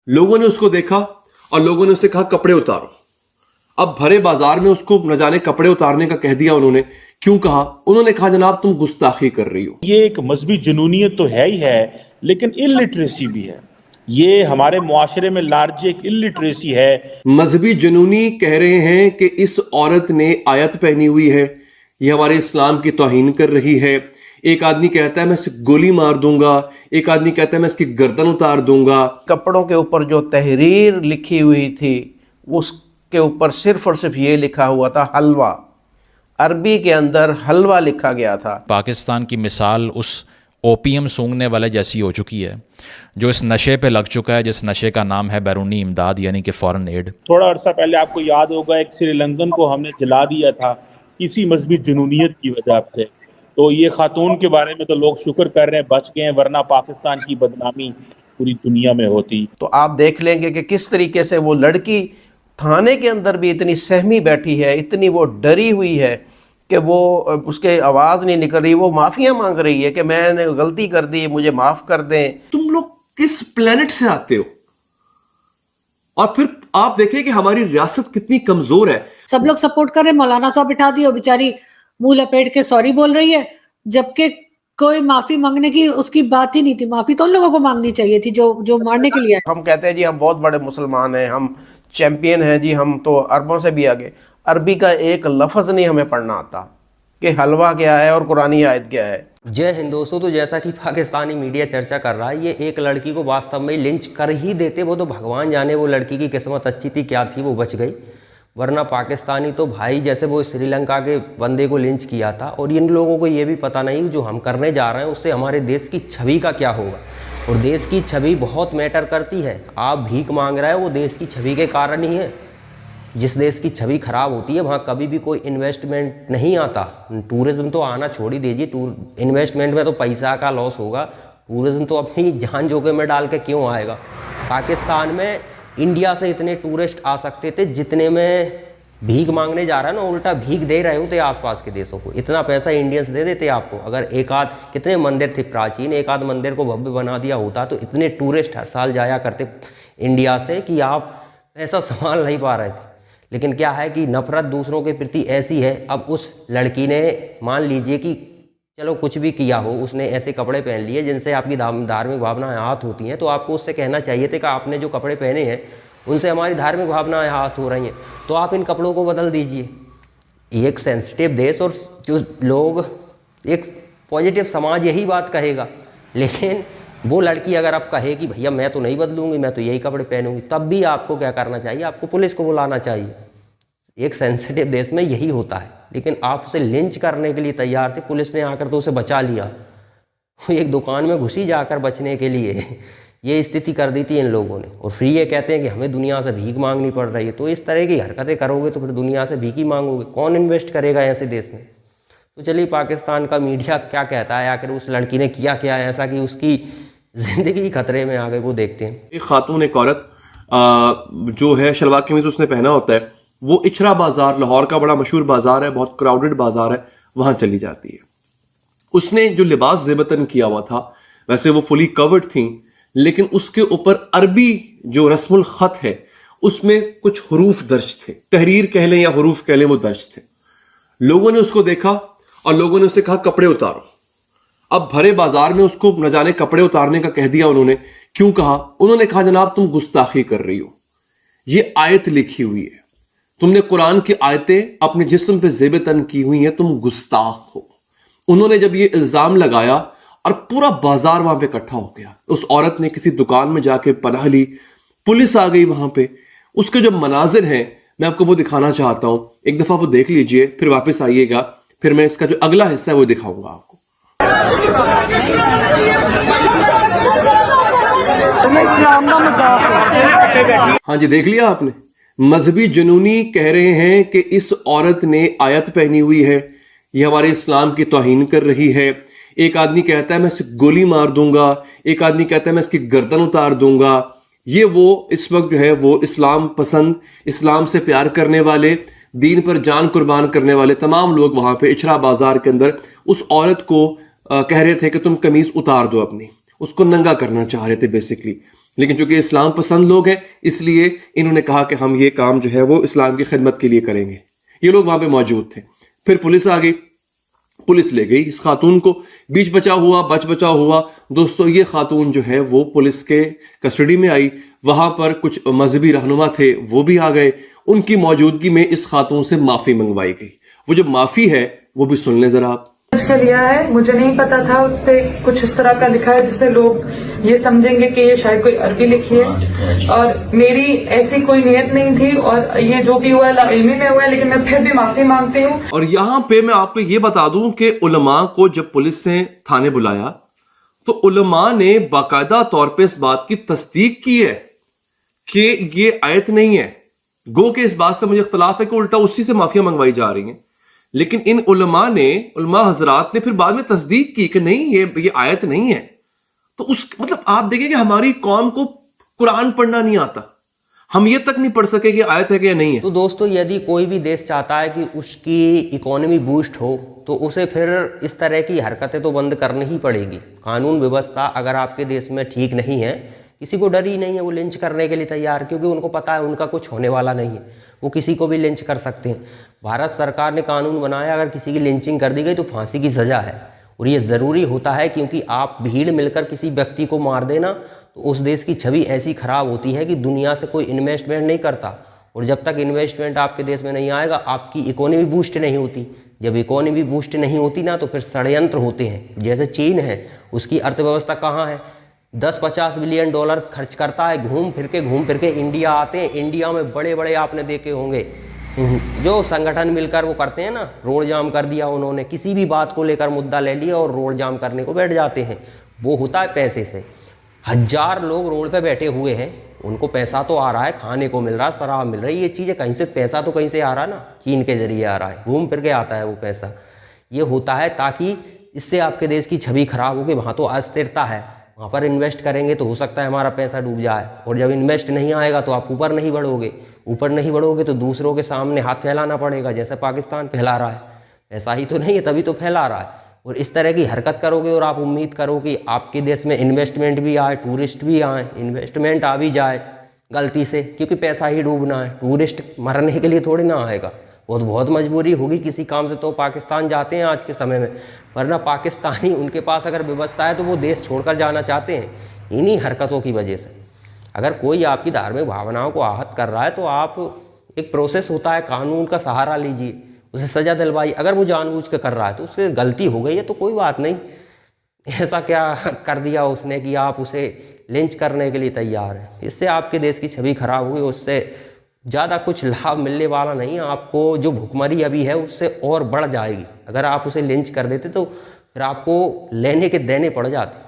लोगों ने उसको देखा और लोगों ने उसे कहा कपड़े उतारो। अब भरे बाजार में उसको न जाने कपड़े उतारने का कह दिया उन्होंने। क्यों कहा? उन्होंने कहा जनाब तुम गुस्ताखी कर रही हो। ये एक मजहबी जुनूनियत तो है ही है, लेकिन इलिटरेसी भी है। ये हमारे मुआशरे में लार्ज एक इलिटरेसी है। मजहबी जुनूनी कह रहे हैं कि इस औरत ने आयत पहनी हुई है, ये हमारे इस्लाम की तौहीन कर रही है। एक आदमी कहता है मैं इसे गोली मार दूंगा, एक आदमी कहता है मैं इसकी गर्दन उतार दूंगा। कपड़ों के ऊपर जो तहरीर लिखी हुई थी उसके ऊपर सिर्फ और सिर्फ ये लिखा हुआ था हलवा। अरबी के अंदर हलवा लिखा गया था। पाकिस्तान की मिसाल उस ओपीएम सूंघने वाले जैसी हो चुकी है जो इस नशे पे लग चुका है, जिस नशे का नाम है बैरूनी इमदाद यानी कि फॉरेन एड। थोड़ा अर्सा पहले आपको याद होगा एक श्रीलंकन को हमने जला दिया था किसी मजहबी जुनूनियत की वजह से। तो ये खातून के बारे में तो लोग शुक्र कर रहे हैं बच गए हैं, वरना पाकिस्तान की बदनामी पूरी दुनिया में होती। तो आप देख लेंगे कि किस तरीके से वो लड़की थाने के अंदर भी इतनी सहमी बैठी है, इतनी वो डरी हुई है कि वो उसके आवाज़ नहीं निकल रही। वो माफ़िया मांग रही है कि मैंने गलती कर दी, मुझे माफ़ कर दें। तुम लोग किस प्लेनेट से आते हो? और फिर आप देखें कि हमारी रियासत कितनी कमजोर है। सब लोग सपोर्ट कर रहे हैं, मौलाना साहब बिठा दिए, बेचारी मुंह लपेट के सॉरी बोल रही है, जबकि कोई माफी मांगने की उसकी बात ही नहीं थी। माफी तो उन लोगों को मांगनी चाहिए थी जो मारने के लिए। हम कहते हैं जी हम बहुत बड़े मुसलमान हैं, हम चैंपियन हैं जी, हम तो अरबों से भी आगे। अरबी का एक लफ्ज़ नहीं हमें पढ़ना आता कि हलवा क्या है और कुरानी आयत क्या है। जय हिंद दोस्तों। तो जैसा कि पाकिस्तानी मीडिया चर्चा कर रहा है, ये एक लड़की को वास्तव में लिंच कर ही देते। वो तो भगवान जाने वो लड़की की किस्मत अच्छी थी, क्या थी, वो बच गई। वरना पाकिस्तानी तो भाई जैसे वो श्रीलंका के बंदे को लिंच किया था। और इन लोगों को ये भी पता नहीं जो हम करने जा रहे हैं उससे हमारे देश की छवि का क्या होगा। और देश की छवि बहुत मैटर करती है। आप भीख मांग रहे हो वो देश की छवि के कारण ही है। जिस देश की छवि खराब होती है वहाँ कभी भी कोई इन्वेस्टमेंट नहीं आता। टूरिज्म तो आना छोड़ ही दीजिए, इन्वेस्टमेंट में तो पैसा का लॉस होगा। टूरिज्म तो अपनी जान जोखिम में डाल के क्यों आएगा। पाकिस्तान में इंडिया से इतने टूरिस्ट आ सकते थे जितने में भीख मांगने जा रहा है ना, उल्टा भीख दे रहे होते आसपास के देशों को। इतना पैसा इंडियंस दे देते आपको। अगर एक आध कितने मंदिर थे प्राचीन, एक आध मंदिर को भव्य बना दिया होता तो इतने टूरिस्ट हर साल जाया करते इंडिया से कि आप पैसा संभाल नहीं पा रहे थे। लेकिन क्या है कि नफरत दूसरों के प्रति ऐसी है। अब उस लड़की ने मान लीजिए कि चलो कुछ भी किया हो, उसने ऐसे कपड़े पहन लिए जिनसे आपकी धार्मिक भावनाएं आहत होती हैं, तो आपको उससे कहना चाहिए था कि आपने जो कपड़े पहने हैं उनसे हमारी धार्मिक भावनाएं आहत हो रही हैं, तो आप इन कपड़ों को बदल दीजिए। एक सेंसिटिव देश और जो लोग, एक पॉजिटिव समाज यही बात कहेगा। लेकिन वो लड़की अगर आप कहे कि भैया मैं तो नहीं बदलूंगी, मैं तो यही कपड़े पहनूंगी, तब भी आपको क्या करना चाहिए, आपको पुलिस को बुलाना चाहिए। एक सेंसिटिव देश में यही होता है। लेकिन आप उसे लिंच करने के लिए तैयार थे, पुलिस ने आकर तो उसे बचा लिया। एक दुकान में घुसी जाकर बचने के लिए ये स्थिति कर दी थी इन लोगों ने। और फिर ये कहते हैं कि हमें दुनिया से भीख मांगनी पड़ रही है। तो इस तरह की हरकतें करोगे तो फिर दुनिया से भीख ही मांगोगे। कौन इन्वेस्ट करेगा ऐसे देश में। तो चलिए पाकिस्तान का मीडिया क्या कहता है, आखिर उस लड़की ने किया क्या ऐसा कि उसकी जिंदगी खतरे में आ गई, वो देखते हैं। एक खातून, एक औरत जो है शलवार कमीज उसने पहना होता है, वो इचरा बाजार, लाहौर का बड़ा मशहूर बाजार है, बहुत क्राउडेड बाजार है, वहां चली जाती है। उसने जो लिबास ज़ेबतन किया हुआ था, वैसे वो फुली कवर्ड थी, लेकिन उसके ऊपर अरबी जो रस्मुल खत है उसमें कुछ हरूफ दर्ज थे, तहरीर कह लें या हरूफ कह लें, वो दर्ज थे। लोगों ने उसको देखा और लोगों ने उसे कहा कपड़े उतारो। अब भरे बाजार में उसको न जाने कपड़े उतारने का कह दिया उन्होंने। क्यों कहा? उन्होंने कहा जनाब तुम गुस्ताखी कर रही हो, ये आयत लिखी हुई है, तुमने कुरान की आयतें अपने जिस्म पे ज़ेबतन की हुई हैं, तुम गुस्ताख हो। उन्होंने जब ये इल्जाम लगाया और पूरा बाजार वहां पे इकट्ठा हो गया, उस औरत ने किसी दुकान में जाके पनाह ली, पुलिस आ गई वहां पे। उसके जो मनाजिर हैं मैं आपको वो दिखाना चाहता हूं, एक दफा वो देख लीजिए, फिर वापस आइएगा, फिर मैं इसका जो अगला हिस्सा है वो दिखाऊंगा आपको। हाँ जी, देख लिया आपने। मजहबी जुनूनी कह रहे हैं कि इस औरत ने आयत पहनी हुई है, ये हमारे इस्लाम की तौहीन कर रही है। एक आदमी कहता है मैं इसे गोली मार दूंगा, एक आदमी कहता है मैं इसकी गर्दन उतार दूंगा। ये वो इस वक्त जो है वो इस्लाम पसंद, इस्लाम से प्यार करने वाले, दीन पर जान कुर्बान करने वाले तमाम लोग वहां पे इचरा बाजार के अंदर उस औरत को कह रहे थे कि तुम कमीज उतार दो अपनी, उसको नंगा करना चाह रहे थे बेसिकली। लेकिन चूंकि इस्लाम पसंद लोग हैं इसलिए इन्होंने कहा कि हम ये काम जो है वो इस्लाम की खिदमत के लिए करेंगे। ये लोग वहां पे मौजूद थे। फिर पुलिस आ गई, पुलिस ले गई इस खातून को। बीच बचा हुआ दोस्तों, ये खातून जो है वो पुलिस के कस्टडी में आई। वहां पर कुछ मजहबी रहनुमा थे, वो भी आ गए। उनकी मौजूदगी में इस खातून से माफी मंगवाई गई। वो जो माफी है वो भी सुन लें जरा आप। का लिया है, मुझे नहीं पता था उस पे कुछ इस तरह का लिखा है जिससे लोग ये समझेंगे कि ये शायद कोई अरबी लिखी है, और मेरी ऐसी कोई नियत नहीं थी, और ये जो भी हुआ इल्मी में हुआ है, लेकिन मैं फिर भी माफी मांगती हूँ। और यहाँ पे मैं आपको ये बता दूं कि उलमा को जब पुलिस ने थाने बुलाया तो उलमा ने बाकायदा तौर पे इस बात की तस्दीक की है कि ये आयत नहीं है। गो के इस बात से मुझे इख्तलाफ है कि उल्टा उसी से माफिया मंगवाई जा रही हैं, लेकिन इन उलमा हजरात ने फिर बाद में तस्दीक की कि नहीं ये आयत नहीं है। तो उस मतलब आप देखिए कि हमारी कौम को कुरान पढ़ना नहीं आता, हम ये तक नहीं पढ़ सके कि आयत है कि या नहीं है। तो दोस्तों, यदि कोई भी देश चाहता है कि उसकी इकोनॉमी बूस्ट हो तो उसे फिर इस तरह की हरकतें तो बंद करनी ही पड़ेगी। कानून व्यवस्था अगर आपके देश में ठीक नहीं है, किसी को डर ही नहीं है, वो लिंच करने के लिए तैयार, क्योंकि उनको पता है उनका कुछ होने वाला नहीं है, वो किसी को भी लिंच कर सकते हैं। भारत सरकार ने कानून बनाया, अगर किसी की लिंचिंग कर दी गई तो फांसी की सज़ा है, और ये ज़रूरी होता है, क्योंकि आप भीड़ मिलकर किसी व्यक्ति को मार देना तो उस देश की छवि ऐसी खराब होती है कि दुनिया से कोई इन्वेस्टमेंट नहीं करता, और जब तक इन्वेस्टमेंट आपके देश में नहीं आएगा आपकी इकोनॉमी बूस्ट नहीं होती। जब इकोनॉमी बूस्ट नहीं होती ना तो फिर षड्यंत्र होते हैं। जैसे चीन है, उसकी अर्थव्यवस्था कहाँ है, 10-50 बिलियन डॉलर खर्च करता है, घूम फिर के इंडिया आते हैं। इंडिया में बड़े बड़े आपने देखे होंगे जो संगठन मिलकर वो करते हैं ना, रोड जाम कर दिया उन्होंने, किसी भी बात को लेकर मुद्दा ले लिया और रोड जाम करने को बैठ जाते हैं। वो होता है पैसे से। 1000 लोग रोड पे बैठे हुए हैं, उनको पैसा तो आ रहा है, खाने को मिल रहा है, शराब मिल रही है, ये चीज़ें कहीं से, पैसा तो कहीं से आ रहा है ना, चीन के जरिए आ रहा है, घूम फिर के आता है वो पैसा। ये होता है ताकि इससे आपके देश की छवि खराब हो गई। वहाँ तो अस्थिरता है, वहाँ पर इन्वेस्ट करेंगे तो हो सकता है हमारा पैसा डूब जाए, और जब इन्वेस्ट नहीं आएगा तो आप ऊपर नहीं बढ़ोगे तो दूसरों के सामने हाथ फैलाना पड़ेगा, जैसे पाकिस्तान फैला रहा है। ऐसा ही तो नहीं है, तभी तो फैला रहा है। और इस तरह की हरकत करोगे और आप उम्मीद करो कि आपके देश में इन्वेस्टमेंट भी आए, टूरिस्ट भी आए, इन्वेस्टमेंट आ भी जाए गलती से, क्योंकि पैसा ही डूबना है, टूरिस्ट मरने के लिए थोड़ी ना आएगा। बहुत मजबूरी होगी किसी काम से तो पाकिस्तान जाते हैं आज के समय में, वरना पाकिस्तानी, उनके पास अगर व्यवस्था है तो वो देश छोड़कर जाना चाहते हैं इन्हीं हरकतों की वजह से। अगर कोई आपकी धार्मिक भावनाओं को आहत कर रहा है तो आप, एक प्रोसेस होता है, कानून का सहारा लीजिए, उसे सज़ा दिलवाइए। अगर वो जानबूझ के कर रहा है तो उससे गलती हो गई है तो कोई बात नहीं, ऐसा क्या कर दिया उसने कि आप उसे लिंच करने के लिए तैयार हैं। इससे आपके देश की छवि खराब हुई, उससे ज़्यादा कुछ लाभ मिलने वाला नहीं है आपको। जो भुखमरी अभी है उससे और बढ़ जाएगी। अगर आप उसे लिंच कर देते तो फिर आपको लेने के देने पड़ जाते।